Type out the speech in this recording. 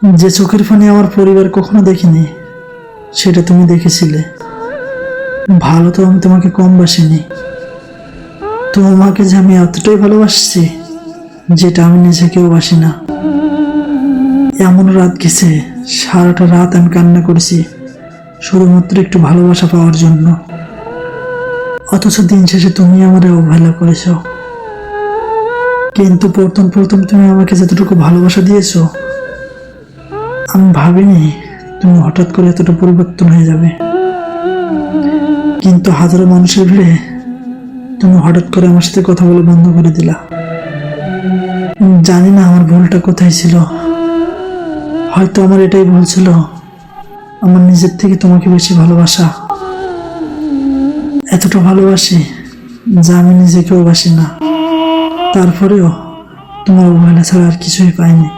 যে চোখের পানি আমার পরিবার কখনো দেখিনি সেটা তুমি দেখেছিলে। ভালো তো আমি তোমাকে কম বাসিনি, তোমাকে যে আমি এতটাই ভালোবাসছি যেটা আমি নিজেকেও বাসি না। এমন রাত গেছে, সারাটা রাত আমি কান্না করেছি শুধুমাত্র একটু ভালোবাসা পাওয়ার জন্য। অথচ দিন শেষে তুমি আমারে অবহেলা করেছ। কিন্তু প্রথম প্রথম তুমি আমাকে যতটুকু ভালোবাসা দিয়েছো, আমি ভাবিনি তুমি হঠাৎ করে এতটা পরিবর্তন হয়ে যাবে। কিন্তু হাজারো মানুষের ভিড়ে তুমি হঠাৎ করে আমার সাথে কথা বলা বন্ধ করে দিলা। জানি না আমার ভুলটা কোথায় ছিল। হয়তো আমার এটাই ভুল ছিল, আমার নিজের থেকে তোমাকে বেশি ভালোবাসা। এতটা ভালোবাসি যা আমি নিজেকেও বাসি না। তারপরেও তোমার অবহেলা ছাড়া আর কিছুই পাইনি।